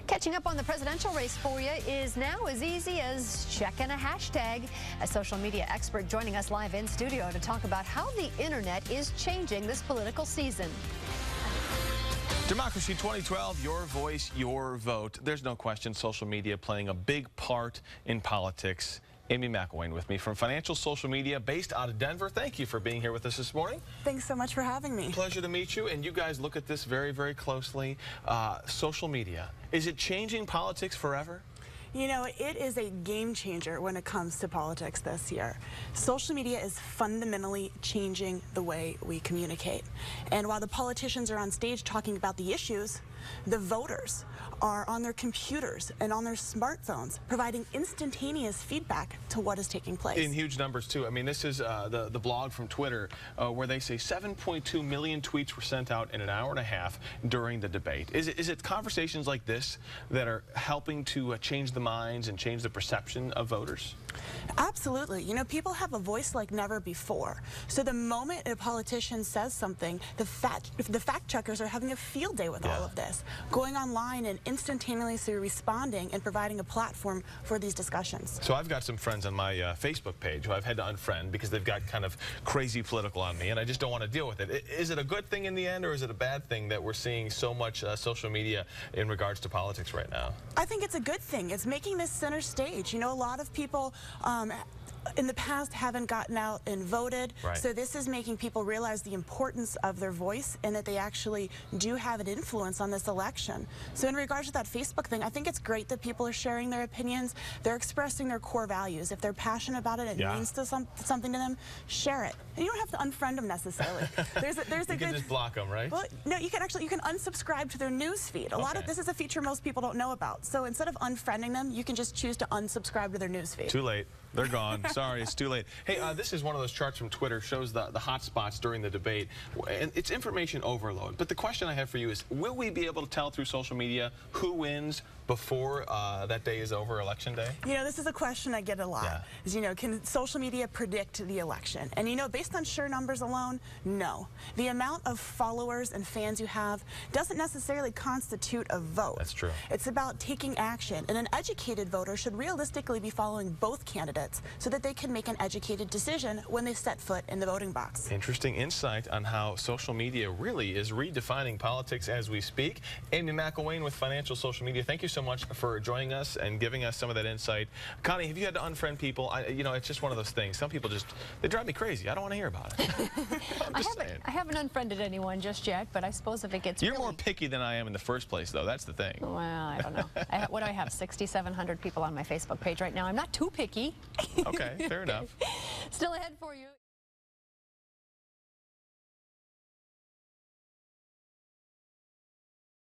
Catching up on the presidential race for you is now as easy as checking a hashtag. A social media expert joining us live in studio to talk about how the internet is changing this political season. Democracy 2012, your voice, your vote. There's no question social media playing a big part in politics. Amy Mcilwain with me from Financial Social Media, based out of Denver. Thank you for being here with us this morning. Thanks so much for having me. Pleasure to meet you. And you guys look at this very, very closely. Social media, is it changing politics forever? You know, it is a game changer when it comes to politics this year. Social media is fundamentally changing the way we communicate. And while the politicians are on stage talking about the issues, the voters are on their computers and on their smartphones providing instantaneous feedback to what is taking place. In huge numbers, too. I mean, this is the blog from Twitter where they say 7.2 million tweets were sent out in an hour and a half during the debate. Is it conversations like this that are helping to change the minds and change the perception of voters? Absolutely. You know, people have a voice like never before. So the moment a politician says something, the fact checkers are having a field day with all of this, going online and instantaneously responding and providing a platform for these discussions. So I've got some friends on my Facebook page who I've had to unfriend because they've got kind of crazy political on me, and I just don't want to deal with it. Is it a good thing in the end, or is it a bad thing that we're seeing so much social media in regards to politics right now? I think it's a good thing. It's making this center stage. You know, a lot of people in the past haven't gotten out and voted, so this is making people realize the importance of their voice and that they actually do have an influence on this election. So in regards to that Facebook thing, I think it's great that people are sharing their opinions. They're expressing their core values. If they're passionate about it, it means something to them, share it. And you don't have to unfriend them necessarily. There's a you can just block them, right? Well, no, you can unsubscribe to their news feed. A lot of this is a feature most people don't know about. So instead of unfriending them, you can just choose to unsubscribe to their news feed. Too late. They're gone. Sorry, it's too late. Hey, this is one of those charts from Twitter, shows the hot spots during the debate. And it's information overload. But the question I have for you is, will we be able to tell through social media who wins before that day is over, Election Day? You know, this is a question I get a lot. Is, you know, can social media predict the election? And, you know, based on sheer numbers alone, no. The amount of followers and fans you have doesn't necessarily constitute a vote. That's true. It's about taking action. And an educated voter should realistically be following both candidates so that they can make an educated decision when they set foot in the voting box. Interesting insight on how social media really is redefining politics as we speak. Amy Mcilwain with Financial Social Media, thank you so much for joining us and giving us some of that insight. Connie, have you had to unfriend people? You know, it's just one of those things. Some people just, they drive me crazy. I don't want to hear about it. I haven't unfriended anyone just yet, but I suppose if it gets You're more picky than I am in the first place, though. That's the thing. Well, I don't know. What do I have? 6,700 people on my Facebook page right now. I'm not too picky. Okay, fair enough. Still ahead for you.